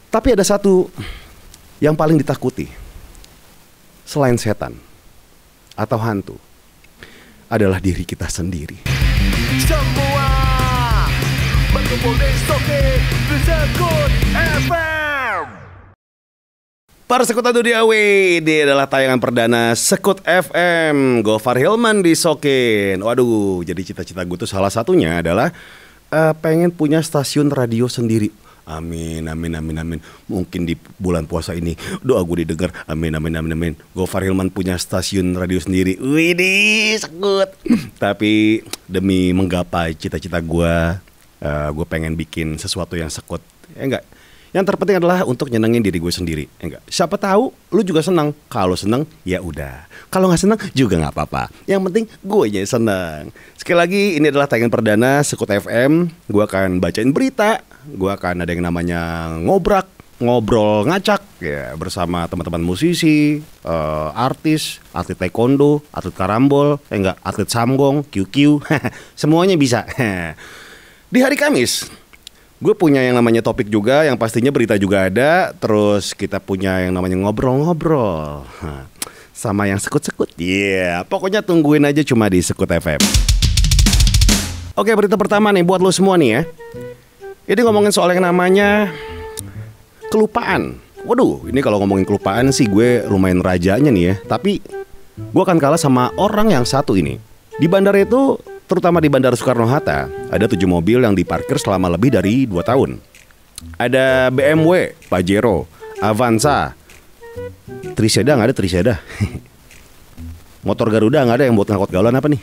Tapi ada satu yang paling ditakuti selain setan atau hantu, adalah diri kita sendiri. Semua berkumpul di Sekut FM. Para Sekutan Dunia ini adalah tayangan perdana Sekut FM. Gofar Hilman di Sokin. Waduh, jadi cita-cita gue tuh salah satunya adalah pengen punya stasiun radio sendiri. Amin, amin, amin, amin. Mungkin di bulan puasa ini doa gue didengar. Amin, amin, amin, amin. Gofar Hilman punya stasiun radio sendiri. Widih, Sekut. Tapi demi menggapai cita-cita gue pengen bikin sesuatu yang sekut. Ya enggak? Yang terpenting adalah untuk nyenengin diri gue sendiri. Ya enggak? Siapa tahu lu juga senang. Kalau senang ya udah. Kalau nggak senang juga nggak apa-apa. Yang penting gue aja senang. Sekali lagi ini adalah tayangan perdana Sekut FM. Gue akan bacain berita. Gue akan ada yang namanya ngobrol ngacak ya bersama teman-teman musisi, artis, atlet taekwondo, atlet karambol, enggak, atlet samgong, QQ, semuanya bisa. Di hari Kamis gue punya yang namanya topik juga, yang pastinya berita juga ada. Terus kita punya yang namanya ngobrol-ngobrol sama yang sekut-sekut. Pokoknya tungguin aja cuma di Sekut FM. Oke, berita pertama nih buat lo semua nih ya. Ini ngomongin soal yang namanya kelupaan. Waduh, ini kalau ngomongin kelupaan sih gue lumayan rajanya nih ya. Tapi gue akan kalah sama orang yang satu ini. Di bandara itu, terutama di Bandara Soekarno-Hatta, ada 7 mobil yang diparkir selama lebih dari 2 tahun. Ada BMW, Pajero, Avanza, Triseda, nggak ada Triseda. Motor Garuda nggak ada yang buat ngangkut galon apa nih.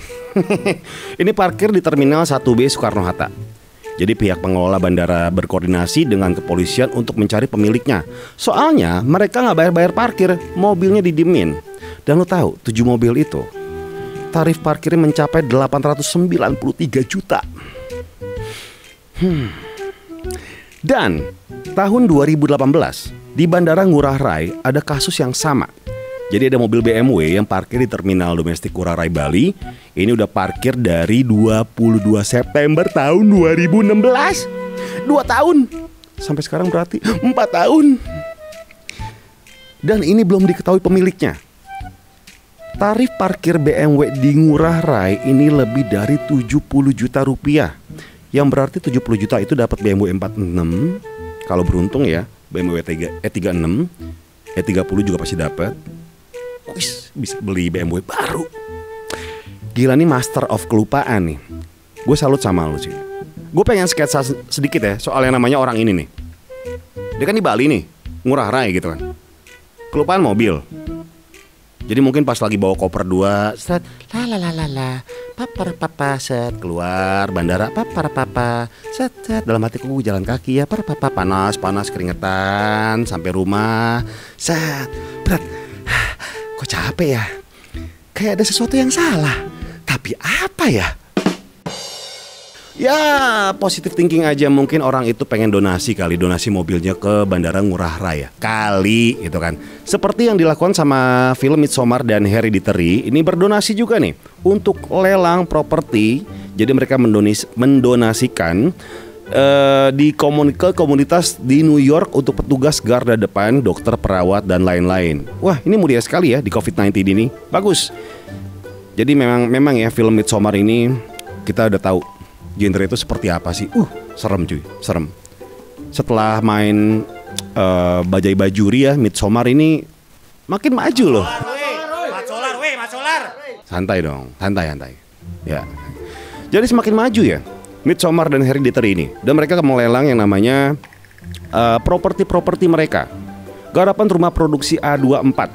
Ini parkir di Terminal 1B Soekarno-Hatta. Jadi pihak pengelola bandara berkoordinasi dengan kepolisian untuk mencari pemiliknya. Soalnya mereka nggak bayar parkir, mobilnya didiemin. Dan lo tahu 7 mobil itu tarif parkirnya mencapai 893 juta. Dan tahun 2018 di Bandara Ngurah Rai ada kasus yang sama. Jadi ada mobil BMW yang parkir di Terminal Domestik Ngurah Rai Bali. Ini udah parkir dari 22 September tahun 2016. 2 tahun. Sampai sekarang berarti 4 tahun. Dan ini belum diketahui pemiliknya. Tarif parkir BMW di Ngurah Rai ini lebih dari 70 juta rupiah. Yang berarti 70 juta itu dapat BMW 46. Kalau beruntung ya, BMW E36, E30 juga pasti dapat. Bisa beli BMW baru. Gila nih, master of kelupaan nih. Gue salut sama lu sih. Gue pengen sketsa sedikit ya soal yang namanya orang ini nih. Dia kan di Bali nih, Ngurah Rai gitu kan. Kelupaan mobil. Jadi mungkin pas lagi bawa koper 2, set, papa, set, keluar bandara, papa, set, dalam hatiku jalan kaki ya, papa, panas, keringetan, sampai rumah, set, berat, kok capek ya, kayak ada sesuatu yang salah, tapi apa ya? Ya positive thinking aja, mungkin orang itu pengen donasi mobilnya ke Bandara Ngurah Rai kali gitu kan. Seperti yang dilakukan sama film Midsommar dan Hereditary, ini berdonasi juga nih untuk lelang properti. Jadi mereka mendonasikan ke komunitas di New York untuk petugas garda depan, dokter, perawat dan lain-lain. Wah, ini mulia sekali ya di COVID-19 ini. Bagus. Jadi memang ya film Midsommar ini kita udah tahu genre itu seperti apa sih? Serem cuy, serem. Setelah main Bajai Bajuri ya, Midsommar ini makin maju loh. Macolar. Santai dong, santai. Ya. Jadi semakin maju ya Midsommar dan Hereditary ini. Dan mereka akan melelang yang namanya properti mereka. Garapan rumah produksi A24.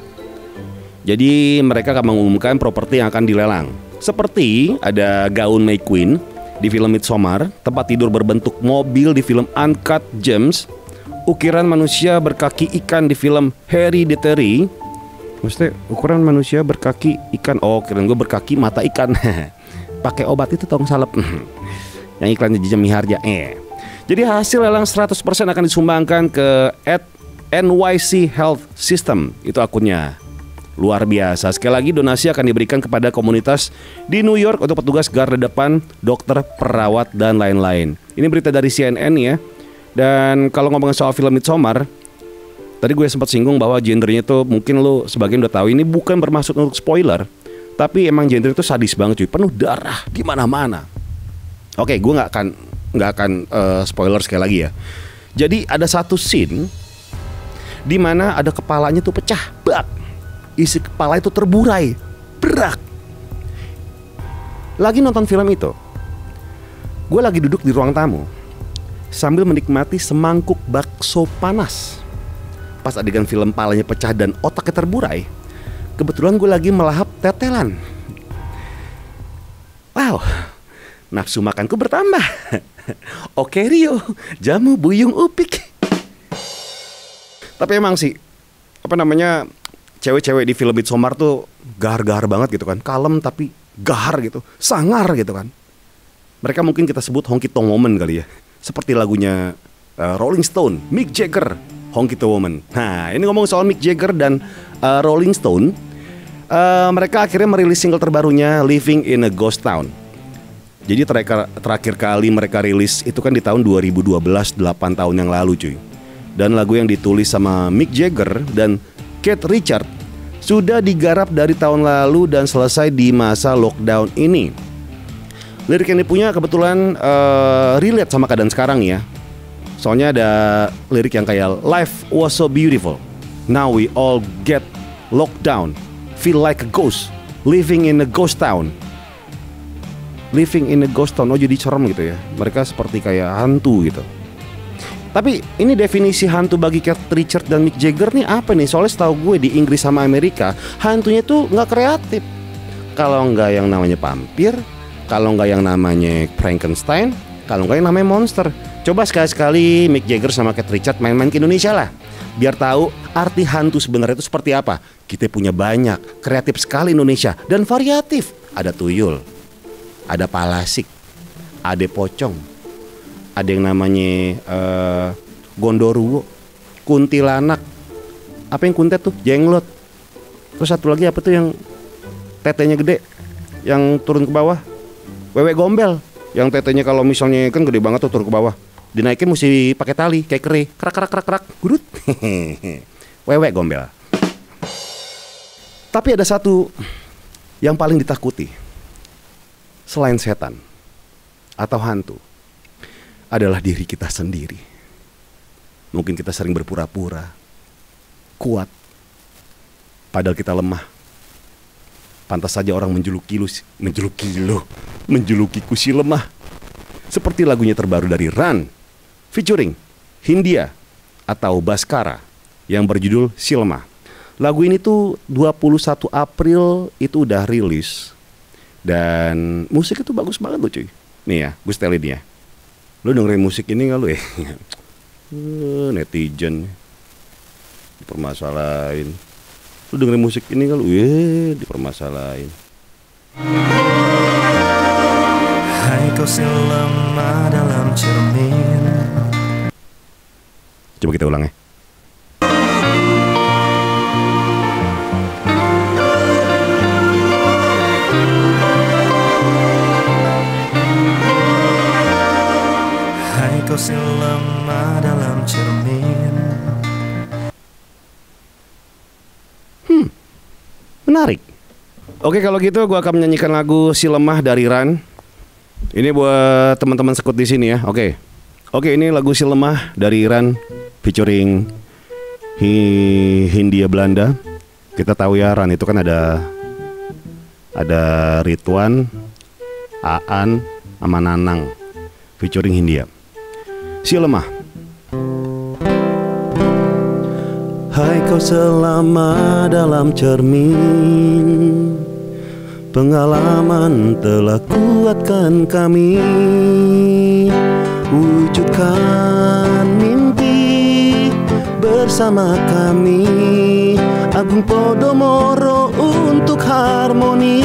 Jadi mereka akan mengumumkan properti yang akan dilelang. Seperti ada gaun May Queen di film Midsommar, tempat tidur berbentuk mobil di film Uncut Gems, ukiran manusia berkaki ikan di film Hereditary. Maksudnya ukuran manusia berkaki ikan. Oh, kirain gue berkaki mata ikan. Pakai obat itu tong salep. Yang iklannya Jaja Miharja. Jadi hasil lelang 100% akan disumbangkan ke @NYC Health System. Itu akunnya. Luar biasa. Sekali lagi donasi akan diberikan kepada komunitas di New York untuk petugas garda depan, dokter, perawat dan lain-lain. Ini berita dari CNN ya. Dan kalau ngomongin soal film Midsommar, Tadi gue sempat singgung bahwa genrenya tuh mungkin lo sebagian udah tahu, ini bukan bermaksud untuk spoiler, tapi emang genre itu sadis banget cuy, penuh darah di mana-mana. Oke, gue nggak akan spoiler sekali lagi ya. Jadi ada satu scene di mana ada kepalanya tuh pecah, bak, isi kepala itu terburai, berak. Lagi nonton film itu, gue lagi duduk di ruang tamu sambil menikmati semangkuk bakso panas. Pas adegan film palanya pecah dan otaknya terburai, kebetulan gue lagi melahap tetelan. Wow, nafsu makanku bertambah. Oke Rio, jamu buyung upik. Tapi emang sih, cewek-cewek di film Midsommar tuh gahar-gahar banget gitu kan. Kalem tapi gahar gitu, sangar gitu kan. Mereka mungkin kita sebut honky tonk woman kali ya. Seperti lagunya Rolling Stone, Mick Jagger, Honky Tonk Woman. Nah, ini ngomong soal Mick Jagger dan Rolling Stone. Mereka akhirnya merilis single terbarunya Living in a Ghost Town. Jadi terakhir kali mereka rilis itu kan di tahun 2012, 8 tahun yang lalu cuy. Dan lagu yang ditulis sama Mick Jagger dan Keith Richards sudah digarap dari tahun lalu dan selesai di masa lockdown ini. Lirik yang dipunya kebetulan relate sama keadaan sekarang ya. Soalnya ada lirik yang kayak life was so beautiful, now we all get locked down, feel like a ghost, living in a ghost town. Living in a ghost town, oh jadi serem gitu ya. Mereka seperti kayak hantu gitu. Tapi ini definisi hantu bagi Keith Richards dan Mick Jagger nih apa nih? Soalnya setahu gue di Inggris sama Amerika hantunya tuh nggak kreatif. Kalau nggak yang namanya vampir, kalau nggak yang namanya Frankenstein, kalau nggak yang namanya monster. Coba sekali-sekali Mick Jagger sama Keith Richards main-main ke Indonesia lah, biar tahu arti hantu sebenarnya itu seperti apa. Kita punya banyak, kreatif sekali Indonesia dan variatif. Ada tuyul, ada palasik, ada pocong, ada yang namanya gondoruo, kuntilanak. Apa yang kuntet tuh? Jenglot. Terus satu lagi apa tuh yang tetenya gede, yang turun ke bawah? Wewe gombel, yang tetenya kalau misalnya kan gede banget tuh turun ke bawah, dinaikin mesti pakai tali kayak kere, kerak gurut. Wewe gombel. Tapi ada satu yang paling ditakuti selain setan atau hantu, adalah diri kita sendiri. Mungkin kita sering berpura-pura kuat, padahal kita lemah. Pantas saja orang menjulukiku si lemah. Seperti lagunya terbaru dari Run featuring Hindia atau Baskara yang berjudul Si Lemah. Lagu ini tuh 21 April itu udah rilis. Dan musik itu bagus banget loh cuy. Nih ya, gue setelin ya. Lu dengerin musik ini gak lu ya? Netizen dipermasalahin. Lu dengerin musik ini gak lu? Dipermasalahin. Hai kau si lemah dalam cermin. Coba kita ulang ya. Kau si lemah dalam cermin. Menarik. Oke, kalau gitu gue akan menyanyikan lagu Si Lemah dari Run. Ini buat teman-teman sekut di sini ya. Oke, ini lagu Si Lemah dari Run featuring Hindia Belanda. Kita tahu ya Run itu kan ada Ridwan, Aan, sama Nanang featuring Hindia. Si Lemah. Hai kau selama dalam cermin, pengalaman telah kuatkan kami, wujudkan mimpi bersama kami, Agung Podomoro untuk harmoni.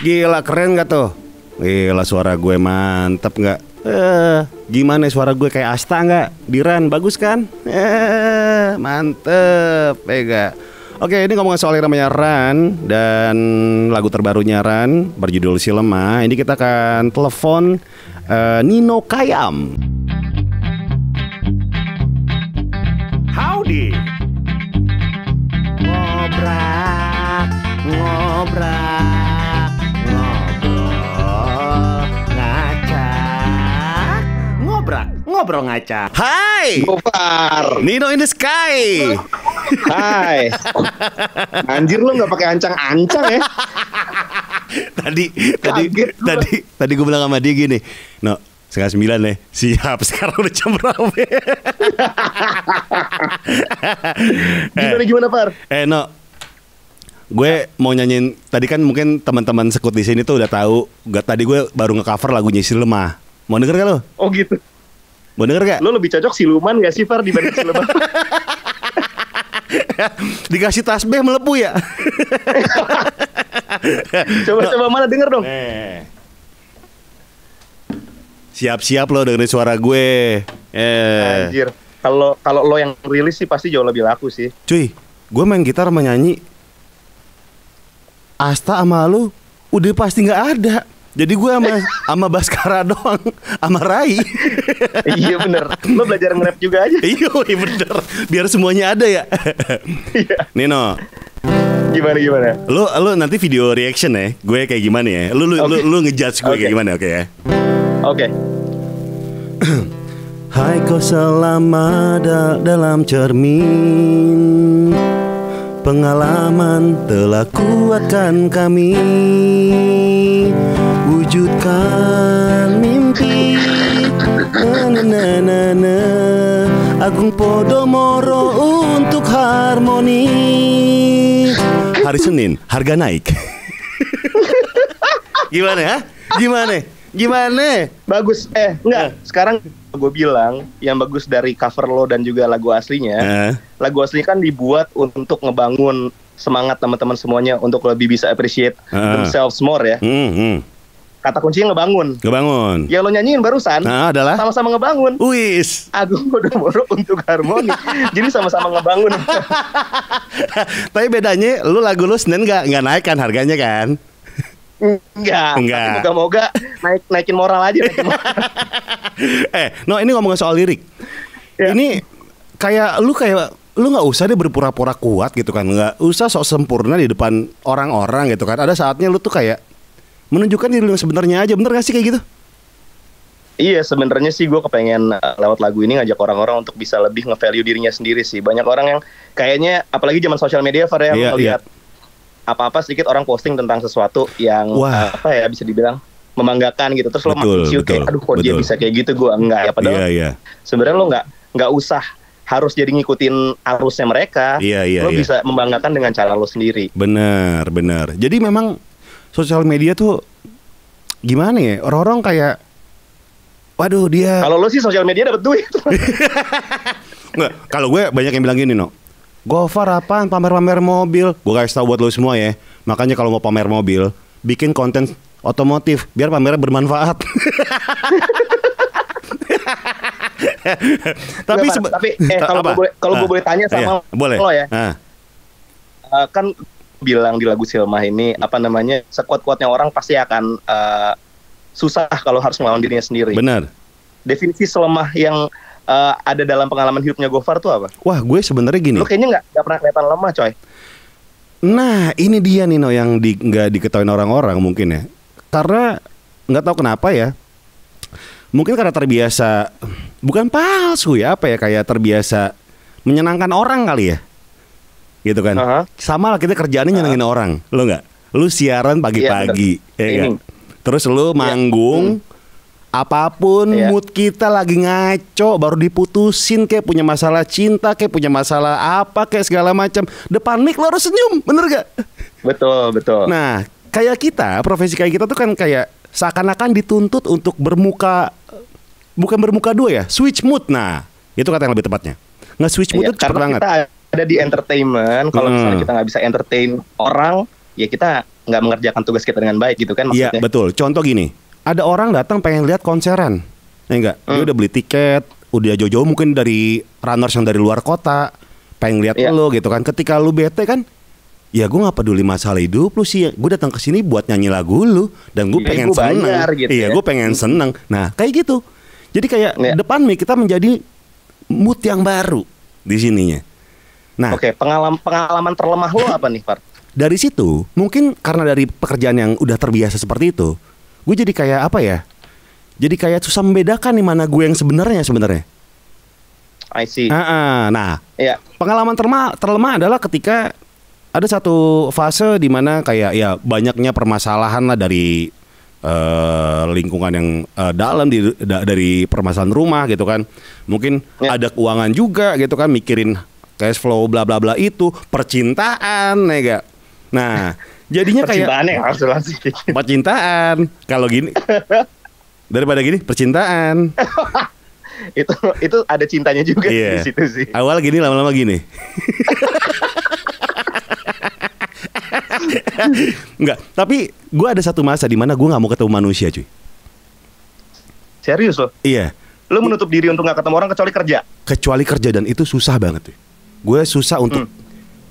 Gila, keren gak tuh? Gila, suara gue mantep gak? Gimana suara gue kayak Asta gak? Di Run, bagus kan? Mantep, gak? Oke, ini ngomongin soal yang namanya Run dan lagu terbarunya Run berjudul Si Lemah. Ini kita akan telepon Nino Kayam. di Ngobrak, ngobrak, ngobrol ngacak. Ngobrak, ngobrol ngacak. Hai, Gofar. Nino in the Sky. Hai. Anjir lu nggak pakai ancang-ancang ya? Tadi gue bilang sama dia gini, no, 8:30 nih. Siap, sekarang udah jam berapa? Gimana Far? No, gue mau nyanyiin. Tadi kan mungkin teman-teman sekut di sini tuh udah tahu. Tadi gue baru nge-cover lagunya Si Lemah. Mau denger gak lo? Oh gitu. Mau denger gak? Lo lebih cocok siluman gak sih Far dibanding siluman? Dikasih tasbih melepuh ya. Coba mana denger dong. Siap-siap lo dengerin suara gue. Anjir. Kalau lo yang rilis sih pasti jauh lebih laku sih. Cuy, gue main gitar sama nyanyi. Asta sama lu udah pasti nggak ada. Jadi gue sama Baskara doang, sama Rai. Iya bener. Lo belajar nge-rap juga aja. Iya bener. Biar semuanya ada ya. Iya. Nino, Gimana? lu nanti video reaction ya. Gue kayak gimana ya? Lu ngejudge gue kayak gimana, oke ya? Oke. Hai kau selama dalam cermin, pengalaman telah kuatkan kami, wujudkan mimpi. Agung Podomoro untuk harmoni. Hari Senin harga naik. Gimana ya? Gimana? Bagus. Enggak. Sekarang gue bilang yang bagus dari cover lo dan juga lagu aslinya. Lagu aslinya kan dibuat untuk ngebangun semangat teman-teman semuanya untuk lebih bisa appreciate themselves more ya. Kata kuncinya ngebangun. Yang lo nyanyiin barusan adalah sama-sama ngebangun. Wis. Agung Podomoro untuk harmoni. Jadi sama-sama ngebangun. Tapi bedanya lagu lu Senin nggak naik kan harganya kan? Enggak. Moga-moga naikin moral aja. No, ini ngomongin soal lirik. Ya. Ini kayak lu nggak usah deh berpura-pura kuat gitu kan, nggak usah sok sempurna di depan orang-orang gitu kan. Ada saatnya lu tuh kayak menunjukkan diri lu sebenarnya aja, bener gak sih kayak gitu? Iya, sebenarnya sih gue kepengen lewat lagu ini ngajak orang-orang untuk bisa lebih nge-value dirinya sendiri sih. Banyak orang yang kayaknya, apalagi zaman sosial media, Far, yang melihat apa-apa sedikit orang posting tentang sesuatu yang bisa dibilang membanggakan gitu. Terus lo makin kayak, aduh kok dia bisa kayak gitu, gue enggak ya. Padahal sebenarnya lo nggak usah harus jadi ngikutin arusnya mereka. Lo bisa membanggakan dengan cara lo sendiri. Bener. Jadi memang sosial media tuh gimana ya? Orang-orang kayak, waduh dia. Kalau lo sih sosial media dapet duit. Nggak, kalau gue banyak yang bilang gini, no. Gofar apaan pamer-pamer mobil? Gue kasih tau buat lo semua ya. Makanya kalau mau pamer mobil, bikin konten otomotif biar pamernya bermanfaat. Tapi kalau gue boleh tanya sama lo ya. Kan bilang di lagu Silmah ini sekuat-kuatnya orang pasti akan susah kalau harus melawan dirinya sendiri. Benar. Definisi selemah yang ada dalam pengalaman hidupnya Gofar tuh apa? Wah, gue sebenarnya gini. Lo kayaknya nggak pernah kelihatan lemah, coy. Nah, ini dia Nino yang nggak diketahui orang-orang mungkin ya. Karena nggak tahu kenapa ya. Mungkin karena terbiasa, bukan palsu ya, kayak terbiasa menyenangkan orang kali ya. Gitu kan. Sama lah kita kerjaannya nyenengin orang. Lo nggak? Lu siaran pagi-pagi, kan? Terus lu manggung, apapun mood kita lagi ngaco, baru diputusin kayak punya masalah cinta, kayak punya masalah apa, kayak segala macam. Depan mic lo harus senyum, bener gak? Betul. Nah, kayak kita, profesi kayak kita tuh kan kayak seakan-akan dituntut untuk bukan bermuka dua ya, switch mood. Nah, itu kata yang lebih tepatnya. Nge-switch mood itu cepet banget. Kita ada di entertainment, kalau misalnya kita nggak bisa entertain orang, ya kita nggak mengerjakan tugas kita dengan baik gitu kan maksudnya. Iya betul. Contoh gini, ada orang datang pengen lihat konseran, ya enggak? Dia udah beli tiket, udah jauh-jauh mungkin dari runners yang dari luar kota, pengen lihat lo gitu kan. Ketika lu bete kan, ya gue nggak peduli masalah hidup lu sih. Gue datang ke sini buat nyanyi lagu lu dan gue pengen seneng. Gitu gue pengen seneng. Nah kayak gitu. Jadi kayak depan nih kita menjadi mood yang baru di sininya. Nah, Oke, pengalaman terlemah lo apa nih, Far? dari situ mungkin karena dari pekerjaan yang udah terbiasa seperti itu, gue jadi kayak apa ya? Jadi kayak susah membedakan nih mana gue yang sebenarnya. I see. Nah, Iya. pengalaman terlemah adalah ketika ada satu fase di mana kayak ya banyaknya permasalahan lah dari lingkungan yang dalam dari permasalahan rumah gitu kan. Mungkin Ya. ada keuangan juga gitu kan, mikirin cash flow bla bla bla itu, percintaan ya gak? Nah, jadinya kayak Percintaannya harus sih. percintaan. Kalau gini daripada gini percintaan. itu ada cintanya juga Iya. di situ sih. Awal gini lama-lama gini. Enggak, tapi gue ada satu masa di mana gue nggak mau ketemu manusia, cuy. Serius lo? Iya, Lo menutup diri untuk nggak ketemu orang kecuali kerja? kecuali kerja, dan itu susah banget, cuy. Gue susah untuk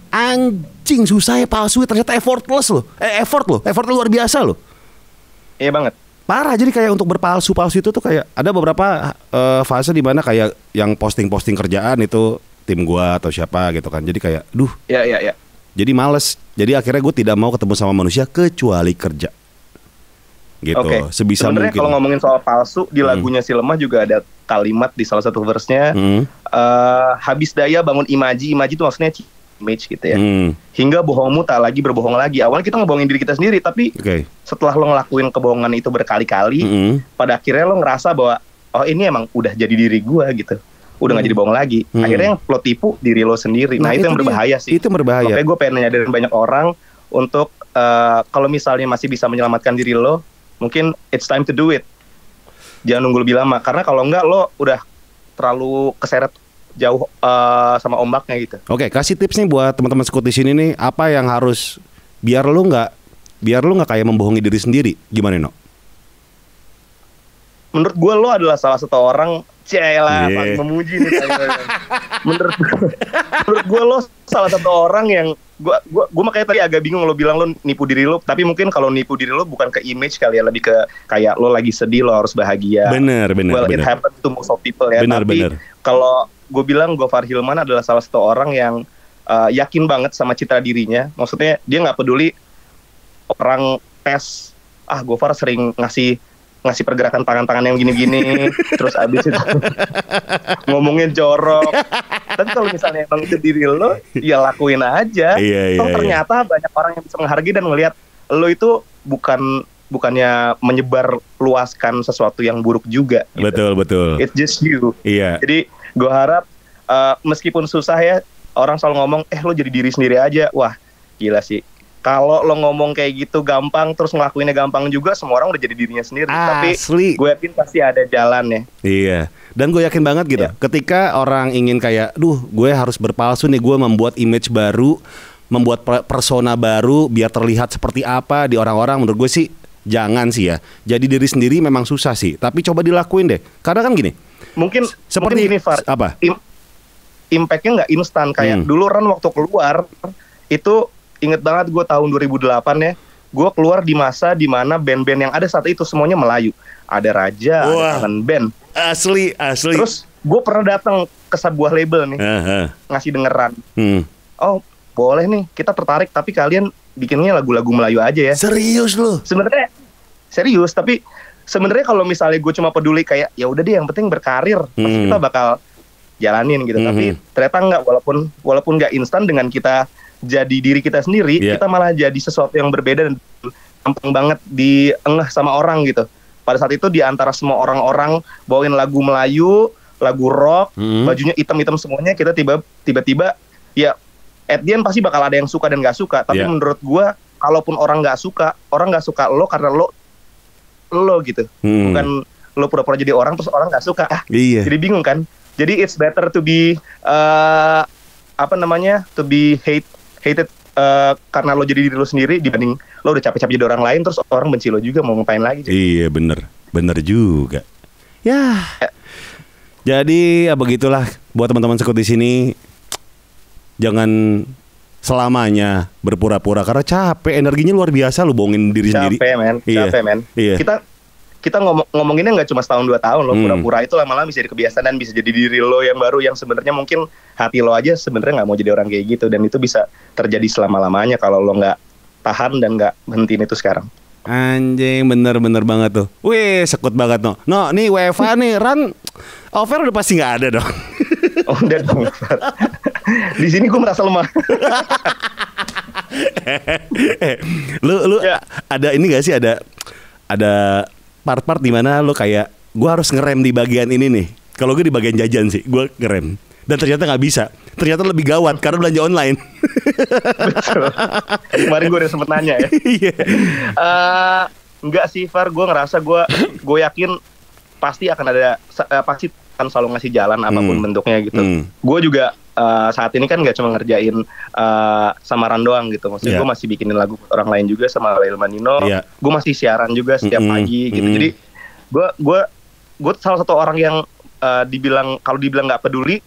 anjing susah ya, palsu ternyata effortless loh. Effort luar biasa loh. Iya banget. Parah, jadi kayak untuk berpalsu-palsu itu tuh kayak ada beberapa fase di mana kayak yang posting-posting kerjaan itu tim gua atau siapa gitu kan. Jadi kayak Iya. jadi males. Jadi akhirnya gue tidak mau ketemu sama manusia kecuali kerja. Gitu. Oke. Sebisa Sebenarnya mungkin. kalau ngomongin soal palsu di lagunya Si Lemah juga ada kalimat di salah satu verse-nya, habis daya bangun imaji itu maksudnya image gitu ya. Hingga bohongmu tak lagi berbohong lagi. Awalnya kita ngebohongin diri kita sendiri, tapi Oke. setelah lo ngelakuin kebohongan itu berkali-kali, pada akhirnya lo ngerasa bahwa oh ini emang udah jadi diri gua gitu. Udah gak jadi bohong lagi. Akhirnya yang lo tipu diri lo sendiri. Nah, itu yang dia. berbahaya sih. Itu berbahaya. Makanya gue pengen nyadarin banyak orang untuk kalau misalnya masih bisa menyelamatkan diri lo, mungkin it's time to do it. Jangan nunggu lebih lama, karena kalau enggak lo udah terlalu keseret jauh sama ombaknya gitu. Oke, kasih tips nih buat teman-teman sekut di sini nih, apa yang harus biar lu nggak kayak membohongi diri sendiri. Gimana, No? Menurut gue lo adalah salah satu orang Yeah. paling memuji nih saya. menurut gue lo salah satu orang yang gue makanya tadi agak bingung lo bilang lo nipu diri lo, tapi mungkin kalau nipu diri lo bukan ke image kali ya, lebih ke kayak lo lagi sedih lo harus bahagia. Bener. It happens to most of people ya. Tapi kalau gue bilang Gofar Hilman adalah salah satu orang yang yakin banget sama citra dirinya. Maksudnya dia nggak peduli orang tes, Gofar sering ngasih pergerakan tangan-tangan yang gini-gini, terus abis itu ngomongin jorok. Tapi kalau misalnya emang itu diri lo, ya lakuin aja. Ternyata banyak orang yang bisa menghargai dan melihat lo itu bukannya menyebar luaskan sesuatu yang buruk juga. Gitu. Betul. It's just you. Iya. Jadi gue harap meskipun susah ya, orang selalu ngomong, lo jadi diri sendiri aja. Wah, gila sih. Kalau lo ngomong kayak gitu gampang, terus ngelakuinnya gampang juga, semua orang udah jadi dirinya sendiri. Tapi gue yakin pasti ada jalannya. Iya. Dan gue yakin banget gitu, ketika orang ingin kayak, gue harus berpalsu nih, gue membuat image baru, membuat persona baru, biar terlihat seperti apa di orang-orang. Menurut gue sih, jangan sih ya. Jadi diri sendiri memang susah sih, tapi coba dilakuin deh. Karena kan gini, mungkin gini, Far, apa? Impactnya nggak instan kayak dulu Ran waktu keluar itu. Ingat banget gue tahun 2008 ya, gue keluar di masa dimana band-band yang ada saat itu semuanya Melayu. Ada Raja, ada Kangen Band. Asli. Terus gue pernah datang ke sebuah label nih, ngasih dengeran. Oh boleh nih, kita tertarik, tapi kalian bikinnya lagu-lagu Melayu aja ya. Serius lo? Sebenarnya serius, tapi sebenarnya kalau misalnya gue cuma peduli kayak ya udah deh yang penting berkarir, pasti kita bakal jalanin gitu. Tapi ternyata enggak, walaupun nggak instan, dengan kita jadi diri kita sendiri, kita malah jadi sesuatu yang berbeda dan gampang banget diengah sama orang gitu. Pada saat itu di antara semua orang-orang bawain lagu Melayu, lagu rock, bajunya hitam-hitam semuanya, kita tiba-tiba ya at the end pasti bakal ada yang suka dan gak suka. Tapi menurut gua, kalaupun orang gak suka lo karena lo gitu. Bukan lo pura-pura jadi orang terus orang gak suka. Jadi bingung kan. Jadi it's better to be to be hated karena lo jadi diri lo sendiri, dibanding lo udah capek-capek jadi orang lain terus orang benci lo juga, mau ngapain lagi. Iya bener juga ya. Jadi begitulah buat teman-teman sekut di sini, jangan selamanya berpura-pura karena capek, energinya luar biasa lo bohongin diri sendiri. Capek men. Iya. Kita kita ngomonginnya nggak cuma setahun 2 tahun loh, pura-pura itu lama-lama bisa jadi kebiasaan dan bisa jadi diri lo yang baru yang sebenarnya mungkin hati lo aja sebenarnya nggak mau jadi orang kayak gitu, dan itu bisa terjadi selama-lamanya kalau lo nggak tahan dan nggak berhentiin itu sekarang. Anjing, bener-bener banget tuh. Wih, sekut banget no. No, nih WFA nih, Ran, offer udah pasti nggak ada dong. Oh, udah dong. Di sini gue merasa lemah. Lu ya. Ada ini gak sih, ada part-part di mana lu kayak gue harus ngerem di bagian ini nih. Kalau gue di bagian jajan sih, gue ngerem. Dan ternyata nggak bisa. Ternyata lebih gawat karena belanja online. Betul. Kemarin gue udah sempet nanya ya. Enggak sih, Far. Gue ngerasa gue yakin pasti akan ada, pasti akan selalu ngasih jalan apapun bentuknya gitu. Gue juga saat ini kan nggak cuma ngerjain samaran doang gitu. Maksudnya gue masih bikinin lagu buat orang lain juga sama Lail Manino. Gue masih siaran juga setiap pagi gitu. Jadi gue salah satu orang yang kalau dibilang nggak peduli,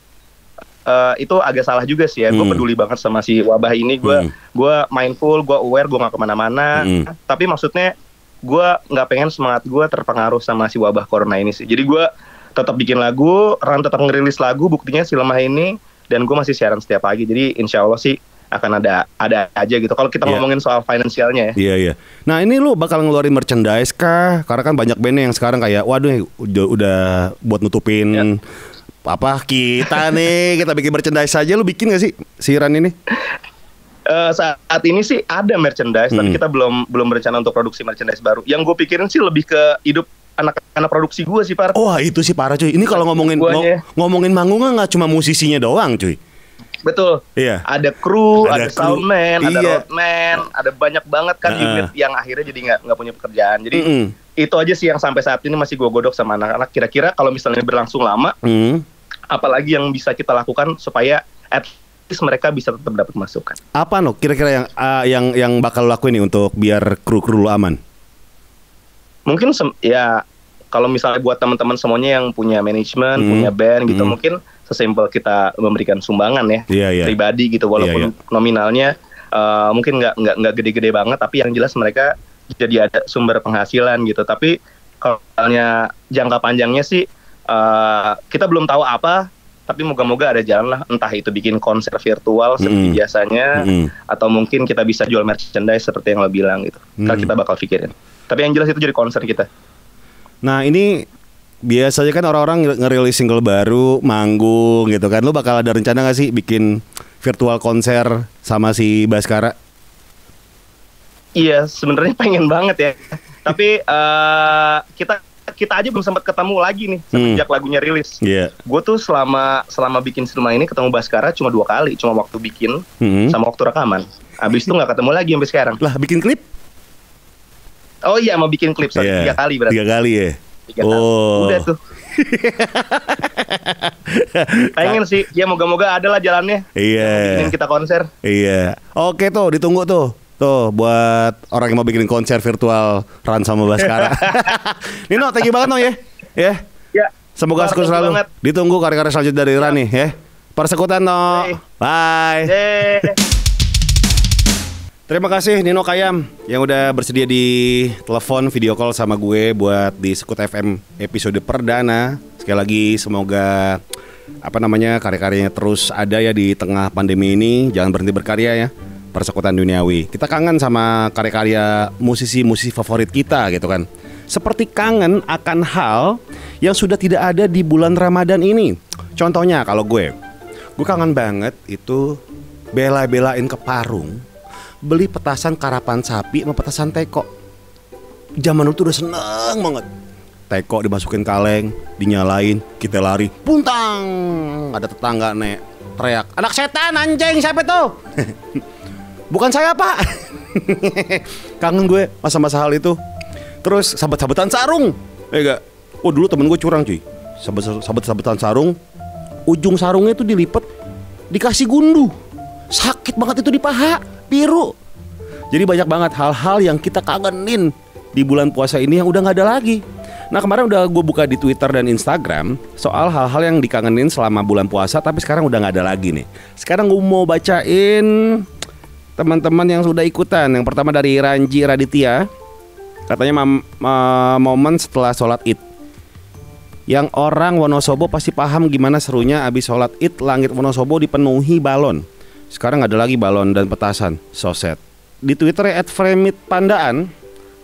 itu agak salah juga sih ya. Gue peduli banget sama si wabah ini. Gue mindful, gue aware, gue nggak kemana-mana. Tapi maksudnya gue nggak pengen semangat gue terpengaruh sama si wabah corona ini sih. Jadi gue tetap bikin lagu, Ran tetap ngerilis lagu, buktinya si Lemah ini, dan gue masih siaran setiap pagi. Jadi insya Allah sih akan ada aja gitu. Kalau kita ngomongin soal finansialnya ya. Iya. Nah ini lu bakal ngeluarin merchandise kah? Karena kan banyak band yang sekarang kayak, waduh udah buat nutupin apa kita nih, kita bikin merchandise saja. Lu bikin gak sih si Ran ini? Saat ini sih ada merchandise, tapi kita belum berencana untuk produksi merchandise baru. Yang gue pikirin sih lebih ke hidup anak produksi gue sih, Par. Oh itu sih parah cuy. Ini kalau ngomongin manggung nggak cuma musisinya doang cuy. Betul. Iya. Ada kru, ada soundman, ada roadman, ada banyak banget kan unit yang akhirnya jadi nggak punya pekerjaan. Jadi itu aja sih yang sampai saat ini masih gue godok sama anak-anak. Kira-kira kalau misalnya berlangsung lama, apalagi yang bisa kita lakukan supaya at least mereka bisa tetap dapat masukan. Apa no? Kira-kira yang bakal lakuin nih untuk biar kru-kru lu aman? Mungkin ya kalau misalnya buat teman-teman semuanya yang punya manajemen, punya band gitu, mungkin sesimpel kita memberikan sumbangan ya pribadi gitu, walaupun nominalnya mungkin nggak gede-gede banget, tapi yang jelas mereka jadi ada sumber penghasilan gitu. Tapi kalau misalnya jangka panjangnya sih kita belum tahu apa, tapi moga-moga ada jalan lah, entah itu bikin konser virtual seperti biasanya, atau mungkin kita bisa jual merchandise seperti yang lo bilang gitu. Kalau kita bakal pikirin. Tapi yang jelas itu jadi konser kita. Nah ini biasanya kan orang-orang ngerilis single baru, manggung gitu kan. Lu bakal ada rencana gak sih bikin virtual konser sama si Baskara? Iya, sebenarnya pengen banget ya. Tapi kita aja belum sempat ketemu lagi nih sejak lagunya rilis. Gue tuh selama bikin Silma ini ketemu Baskara cuma 2 kali, cuma waktu bikin sama waktu rekaman. Abis itu nggak ketemu lagi sampai sekarang. Lah bikin klip? Oh iya, mau bikin klip 3 kali berarti. 3 kali ya? 3 kali. Udah tuh. Pengen sih, ya moga-moga ada lah jalannya. Bikin kita konser. Iya. Oke tuh, ditunggu tuh. Tuh buat orang yang mau bikin konser virtual Ran sama Baskara. Nino, thank you banget no ya. Ya. Semoga sukses selalu. Ditunggu karya-karya selanjutnya dari Ran nih ya. Persekutan no. Bye. Terima kasih Nino Kayam yang udah bersedia di telepon video call sama gue buat di Sekut FM episode perdana. Sekali lagi semoga karya-karyanya terus ada ya di tengah pandemi ini. Jangan berhenti berkarya ya. Persekutan Duniawi. Kita kangen sama karya-karya musisi-musisi favorit kita gitu kan. Seperti kangen akan hal yang sudah tidak ada di bulan Ramadan ini. Contohnya kalau gue kangen banget itu bela-belain ke Parung beli petasan karapan sapi sama petasan teko. Zaman itu udah seneng banget. Teko dimasukin kaleng, dinyalain, kita lari, puntang. Ada tetangga teriak, anak setan anjing, siapa tuh? Bukan saya pak. Kangen gue masa-masa hal itu. Terus sabet-sabetan sarung. Enggak. Oh dulu temen gue curang cuy. Sabet-sabetan sarung, ujung sarungnya itu dilipet, dikasih gundu. Sakit banget itu di paha, biru. Jadi banyak banget hal-hal yang kita kangenin di bulan puasa ini yang udah gak ada lagi. Nah kemarin udah gue buka di Twitter dan Instagram soal hal-hal yang dikangenin selama bulan puasa, tapi sekarang udah gak ada lagi nih. Sekarang gue mau bacain teman-teman yang sudah ikutan. Yang pertama dari Ranji Raditya. Katanya momen setelah sholat Id. Yang orang Wonosobo pasti paham gimana serunya abis sholat Id langit Wonosobo dipenuhi balon. Sekarang ada lagi balon dan petasan. So sad. Di Twitter @fremit_pandaan,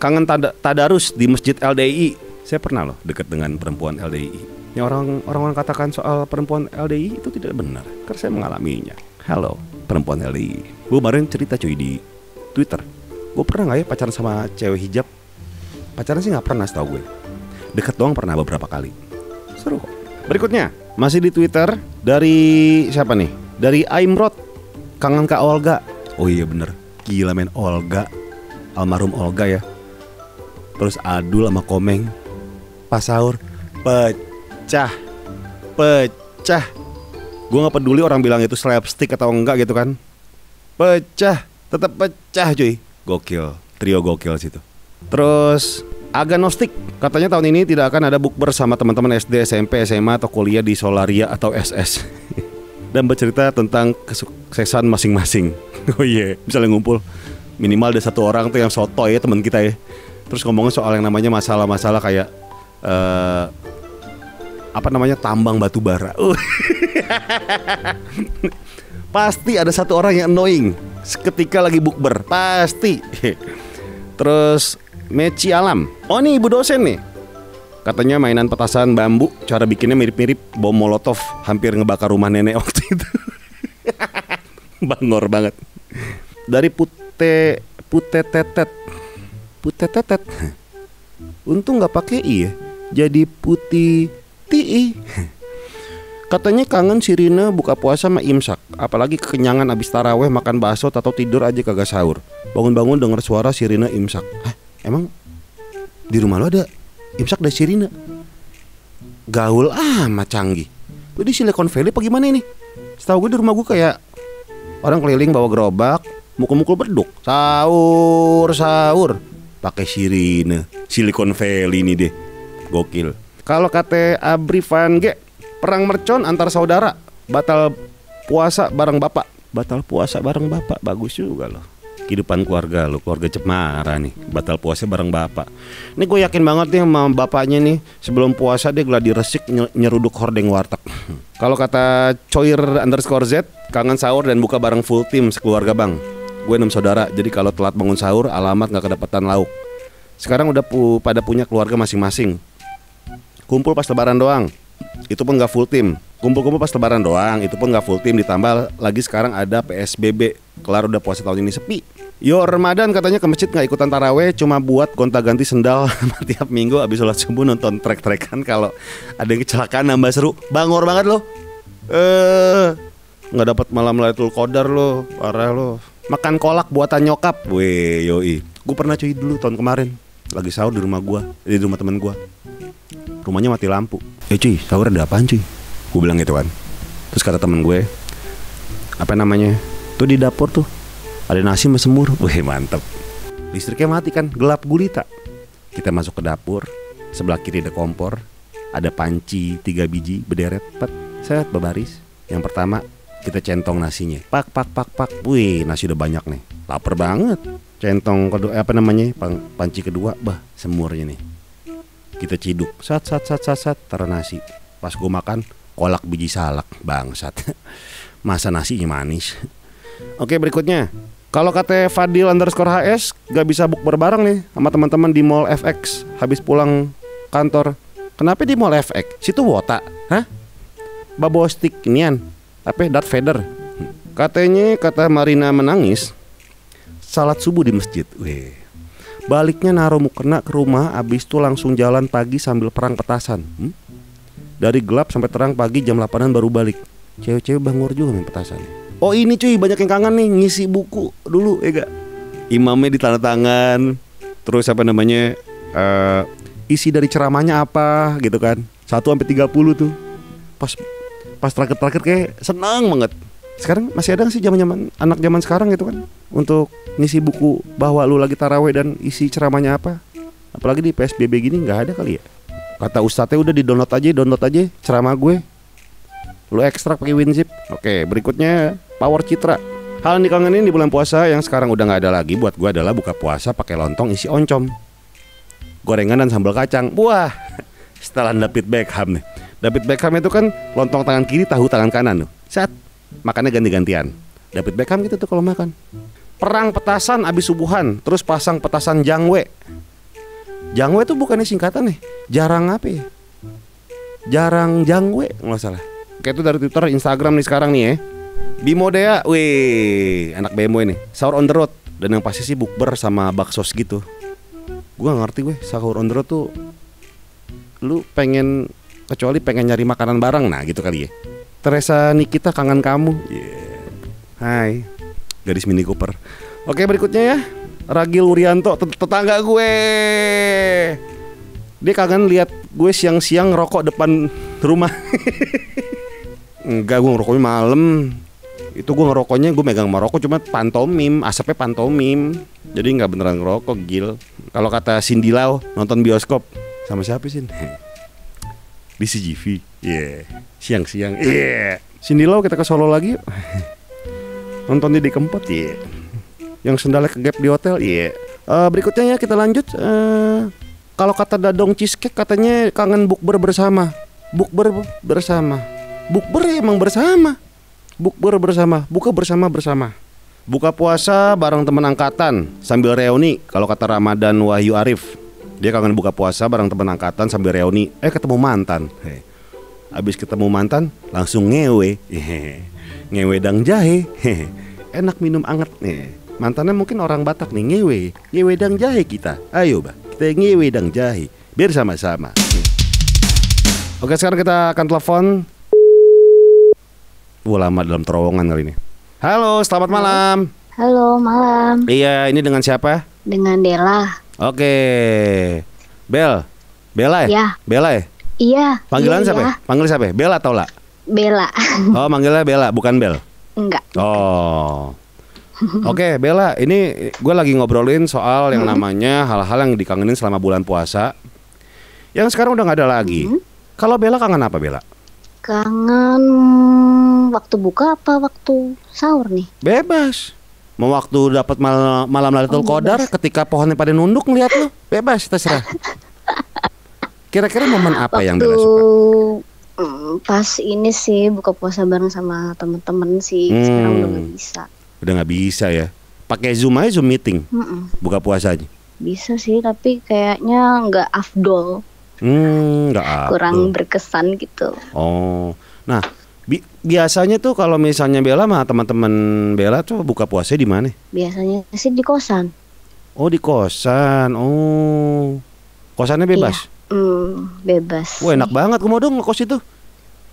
kangen tadarus di Masjid LDI. Saya pernah loh dekat dengan perempuan LDI. Yang orang-orang katakan soal perempuan LDI itu tidak benar, karena saya mengalaminya. Halo perempuan LDI. Gue kemarin cerita cuy di Twitter. Gue pernah gak ya pacaran sama cewek hijab? Pacaran sih gak pernah setahu gue. Deket doang pernah beberapa kali. Seru kok. Berikutnya masih di Twitter dari siapa nih? Dari Aimrod. Kangen Kak Olga. Oh iya bener. Gila men, Olga. Almarhum Olga ya. Terus Adul sama Komeng pas sahur pecah. Gue gak peduli orang bilang itu slapstick atau enggak gitu kan. Pecah. Tetap pecah cuy. Gokil. Trio gokil situ. Terus Agnostik, katanya tahun ini tidak akan ada bukber sama teman-teman SD, SMP, SMA atau kuliah di Solaria atau SS. Dan bercerita tentang kesuksesan masing-masing. Oh iya, misalnya ngumpul minimal ada satu orang tuh yang sotoy ya teman kita ya. Terus ngomongin soal yang namanya masalah-masalah kayak tambang batu bara. Pasti ada satu orang yang annoying ketika lagi bukber, pasti. Terus Meci Alam. Oh nih ibu dosen nih. Katanya mainan petasan bambu, cara bikinnya mirip-mirip bom molotov, hampir ngebakar rumah nenek waktu itu. Bangor banget. Dari Putetetet. Untung nggak pakai i ya. Jadi putih ti. Katanya kangen Sirina buka puasa sama imsak. Apalagi kekenyangan abis taraweh makan bakso atau tidur aja kagak sahur. Bangun-bangun denger suara Sirina imsak. Hah? Emang di rumah lo ada imsak dari Sirina? Gaul amat canggih. Lu di Silicon Valley apa gimana ini? Setahu gue di rumah gue kayak orang keliling bawa gerobak, mukul-mukul beduk, sahur pakai Sirina. Silicon Valley ini deh. Gokil. Kalau kata Abri Van G, perang mercon antar saudara, batal puasa bareng bapak. Bagus juga loh. Kehidupan keluarga lo, keluarga Cemara nih, batal puasa bareng bapak. Ini gue yakin banget nih sama bapaknya nih, sebelum puasa dia gladi resik nyeruduk hordeng warteg. Kalau kata Coir_Z, kangen sahur dan buka bareng full tim sekeluarga bang. Gue 6 saudara, jadi kalau telat bangun sahur alamat gak kedapatan lauk. Sekarang udah pada punya keluarga masing-masing. Kumpul pas lebaran doang, itu pun gak full tim. Kumpul-kumpul pas lebaran doang, itu pun gak full tim. Ditambah lagi sekarang ada PSBB. Kelar udah puasa tahun ini sepi. Yo Ramadan katanya ke masjid gak ikutan taraweh, cuma buat gonta-ganti sendal. Tiap minggu abis sholat subuh nonton trek-trekan. Kalau ada yang kecelakaan nambah seru. Bangor banget loh. Gak dapat malam Lailatul Qadar loh. Parah loh. Makan kolak buatan nyokap. Weh yoi. Gue pernah cuy dulu tahun kemarin lagi sahur di rumah gue, di rumah temen gue. Rumahnya mati lampu. Cuy, sahur ada apaan cuy? Gue bilang gitu kan. Terus kata temen gue, apa namanya, tuh di dapur tuh ada nasi sama semur. Wih mantep. Listriknya mati kan, gelap gulita. Kita masuk ke dapur, sebelah kiri ada kompor, ada panci 3 biji berderet, set berbaris. Yang pertama kita centong nasinya, pak. Wih nasi udah banyak nih, lapar banget. Centong kedua, panci kedua, semurnya nih. Kita ciduk, sat, taruh nasi. Pas gue makan, kolak biji salak, bangsat. Masa nasinya manis. Oke berikutnya, kalau kata Fadil_HS, gak bisa bukber bareng nih sama teman-teman di Mall FX habis pulang kantor. Kenapa di Mall FX? Situ wota, hah? Bawa stick inian, Darth Vader. Kata Marina menangis, salat subuh di masjid. Weh. Baliknya naruh mukena ke rumah, abis itu langsung jalan pagi sambil perang petasan. Dari gelap sampai terang pagi jam 8-an baru balik. Cewek-cewek bangor juga main petasan. Oh ini cuy, banyak yang kangen nih ngisi buku dulu ya gak? Imamnya ditandatangan. Terus isi dari ceramahnya apa gitu kan, 1-30 tuh. Pas terakhir kayak senang banget. Sekarang masih ada gak sih anak zaman sekarang gitu kan, untuk ngisi buku bahwa lu lagi taraweh dan isi ceramahnya apa? Apalagi di PSBB gini gak ada kali ya. Kata ustadznya udah download aja ceramah gue. Lu ekstrak pakai WinZip. Oke, berikutnya Power Citra. Hal yang dikangenin di bulan puasa yang sekarang udah gak ada lagi buat gue adalah buka puasa pakai lontong isi oncom. gorengan dan sambal kacang. Wah, setelan David Beckham nih. David Beckham itu kan lontong tangan kiri, tahu tangan kanan tuh. Saat makannya ganti-gantian. David Beckham gitu tuh kalau makan. Perang petasan abis subuhan, terus pasang petasan jangwe. Jangwe tuh bukannya singkatan nih. Jarang apa ya? Jarang jangwe nggak salah. Kayak itu dari Twitter, Instagram nih sekarang nih ya. Bimo Dea, wih, anak BMW nih. Sahur on the road. Dan yang pasti sih bukber sama baksos gitu. Gua gak ngerti gue, sahur on the road tuh lu pengen, kecuali pengen nyari makanan bareng, nah gitu kali ya. Teresa Nikita, kangen kamu. Hai, gadis Mini Cooper. Oke, berikutnya ya, Ragil Wurianto, tetangga gue. Dia kangen lihat gue siang-siang rokok depan rumah. Enggak, gue ngerokoknya malam. Itu gue ngerokoknya, gue megang merokok cuma pantomim, asapnya pantomim. Jadi gak beneran ngerokok, Gil. Kalau kata Cindy Lau, nonton bioskop sama siapa sih? Di CGV. Siang-siang. Cindy Lau, kita ke Solo lagi yuk. Nonton di Kempot. Yang sendalnya kegap di hotel. Berikutnya ya, kita lanjut. Kalau kata Dadong Cheesecake katanya kangen bukber bersama. Bukber bersama. Bukber ya emang bersama. Bukber bersama, buka bersama-bersama. Buka puasa bareng teman angkatan sambil reuni. Kalau kata Ramadan Wahyu Arif, dia kangen buka puasa bareng teman angkatan sambil reuni. Ketemu mantan. Abis ketemu mantan langsung ngewe. Ngewe dang jahe. Enak minum anget. Mantannya mungkin orang Batak nih, ngewe. Ngewe dang jahe kita. Ayo bah, kita ngewe dang jahe biar sama-sama. Oke, sekarang kita akan telepon. Lama dalam terowongan kali ini. Halo, selamat malam. Halo, malam. Iya, ini dengan siapa? Dengan Dela. Oke. Bella ya? Ya. Bella ya? Iya. Panggilan iya, siapa? Iya. Panggil siapa? Bella atau La? Bella. Oh, manggilnya Bella, bukan Bel. Enggak. Oh. Oke, Bella, ini gue lagi ngobrolin soal yang namanya hal-hal yang dikangenin selama bulan puasa. Yang sekarang udah gak ada lagi. Kalau Bella kangen apa, Bella? Kangen waktu buka apa waktu sahur nih? Bebas. Mau waktu dapat malam Lailatul Qadar ketika pohonnya pada nunduk ngeliat lu, bebas, terserah. Kira-kira momen apa yang Bella suka? Pas ini sih buka puasa bareng sama temen-temen sih. Sekarang udah gak bisa. Udah gak bisa ya. Pakai Zoom aja, Zoom meeting. Buka puasa aja. Bisa sih, tapi kayaknya nggak afdol. Nggak kurang berkesan gitu. Oh, nah biasanya tuh kalau misalnya Bella sama teman-teman Bella tuh buka puasa di mana? Biasanya sih di kosan. Oh, di kosan. Oh, kosannya bebas? Iya. Bebas. Wah, enak banget. Aku mau dong ngekos itu.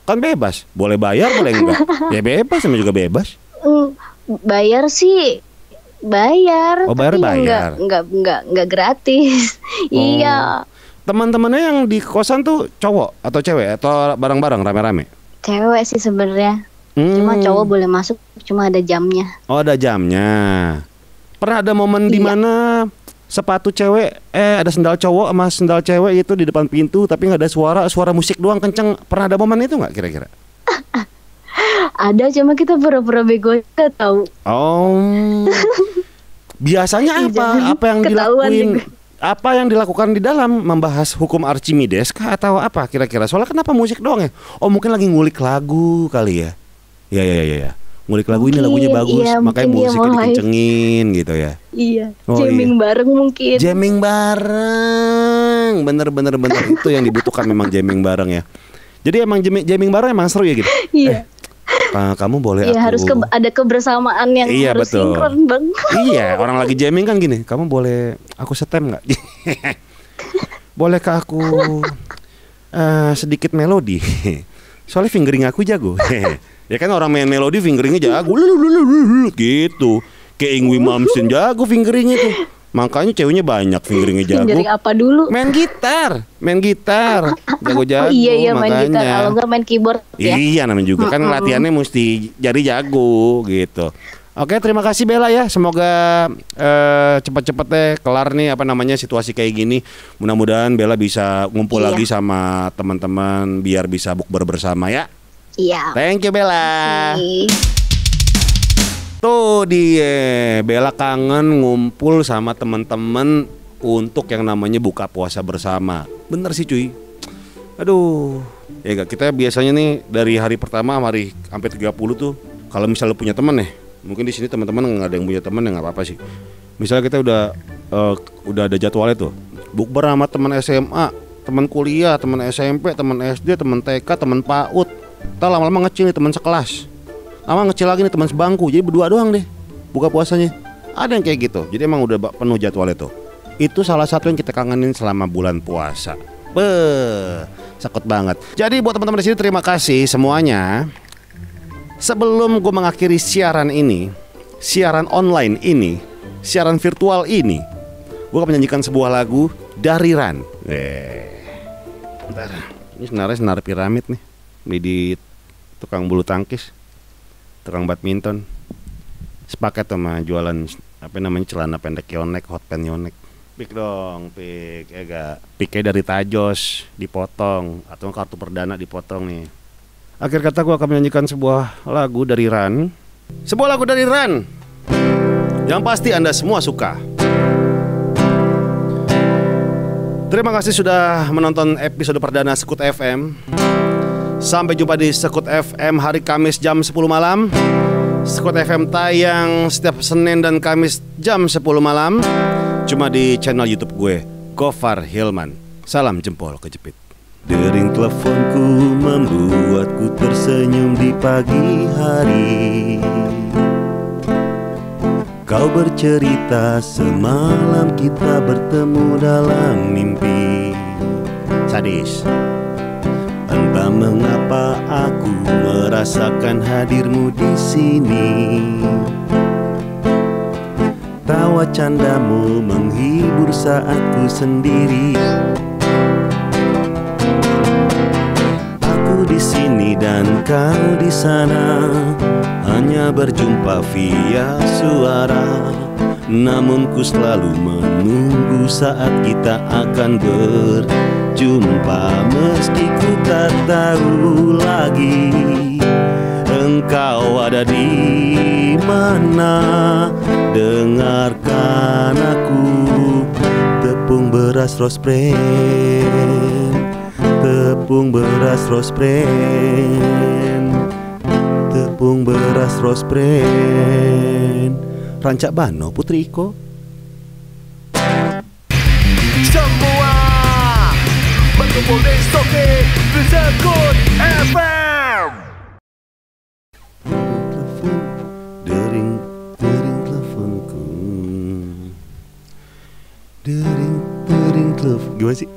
Kan bebas. Boleh bayar, boleh enggak. Ya bebas, sama juga bebas. Bayar sih. Bayar. Oh, bayar. Enggak gratis. Iya. Teman-temannya yang di kosan tuh cowok atau cewek atau bareng-bareng rame-rame? Cewek sih sebenarnya. Cuma cowok boleh masuk, cuma ada jamnya. Oh, ada jamnya. Pernah ada momen di mana sepatu cewek ada sendal cowok sama sendal cewek itu di depan pintu tapi nggak ada suara musik doang kenceng. Pernah ada momen itu nggak kira-kira? Ada, cuma kita pura-pura bego aja tahu. Oh. Biasanya apa yang dilakuin? Juga. Apa yang dilakukan di dalam, membahas hukum Archimedes kah atau apa kira-kira? Soalnya kenapa musik doang ya? Oh, mungkin lagi ngulik lagu kali ya. Ya. Ngulik lagu mungkin, ini lagunya bagus, iya, makanya musiknya dikencengin gitu ya. Iya. Jamming bareng mungkin. Jamming bareng. Bener itu yang dibutuhkan memang jamming bareng ya. Jadi emang jamming bareng emang seru ya gitu. Iya. Kamu boleh aku. Harus ada kebersamaan yang harus betul. Sinkron bang. Iya, orang lagi jamming kan gini. Kamu boleh aku setem nggak? Bolehkah aku sedikit melodi? Soalnya fingering aku jago. Ya kan orang main melodi fingeringnya jago. Gitu. Kayak Ingwi Malmsteen jago fingeringnya tuh. Makanya ceweknya banyak fingeringnya jago. Fingering apa dulu? Main gitar. Jago-jago. Oh, iya makanya. Main gitar. Kalau nggak main keyboard ya. Iya namanya juga kan latihannya mesti jari jago gitu. Oke, terima kasih Bella ya. Semoga cepat-cepat deh kelar nih situasi kayak gini. Mudah-mudahan Bella bisa ngumpul lagi sama teman-teman biar bisa bukber bersama ya. Iya. Thank you Bella. Tuh dia, Bella kangen ngumpul sama teman-teman untuk yang namanya buka puasa bersama. Bener sih cuy. Aduh, ya gak, kita biasanya nih dari hari pertama hari sampai 30 tuh, kalau misalnya lu punya teman nih, mungkin di sini teman-teman nggak ada yang punya teman ya nggak apa-apa sih. Misalnya kita udah ada jadwalnya tuh, bukber sama teman SMA, teman kuliah, teman SMP, teman SD, teman TK, teman PAUD. Ntar lama-lama ngecil nih teman sekelas, lama ngecil lagi nih teman sebangku. Jadi berdua doang deh buka puasanya. Ada yang kayak gitu. Jadi emang udah penuh jadwalnya tuh. Itu salah satu yang kita kangenin selama bulan puasa. Sakit banget. Jadi buat teman-teman di sini terima kasih semuanya. Sebelum gue mengakhiri siaran ini, siaran online ini, siaran virtual ini, gue akan menyanyikan sebuah lagu dari Ran. Bentar. Ini senar piramid nih. Beli di tukang bulu tangkis, tukang badminton. Sepaket sama jualan apa namanya celana pendek yonek, hot pants yonek. Pik dong, pik, ya gak? Piknya dari Tajos dipotong atau kartu perdana dipotong nih. Akhir kata gue akan menyanyikan sebuah lagu dari Ran. Sebuah lagu dari Ran yang pasti Anda semua suka. Terima kasih sudah menonton episode perdana Sekut FM. Sampai jumpa di Sekut FM hari Kamis jam 10 malam. Sekut FM tayang setiap Senin dan Kamis jam 10 malam. Cuma di channel YouTube gue, Gofar Hilman. Salam jempol kejepit. Dering teleponku membuatku tersenyum di pagi hari. Kau bercerita semalam kita bertemu dalam mimpi. Sadis. Entah mengapa aku merasakan hadirmu di sini. Tawa candamu menghibur saat ku sendiri. Aku di sini dan kau di sana, hanya berjumpa via suara. Namun ku selalu menunggu saat kita akan berjumpa. Meski ku tak tahu lagi engkau ada di mana. Dengarkan aku, tepung beras rose bran, tepung beras rose bran, tepung beras rose bran. Rancak Bano Putri Iko. Semua berkumpul di Soke di Sekut FM. Dering teleponku. Dering telepon. Gimana sih?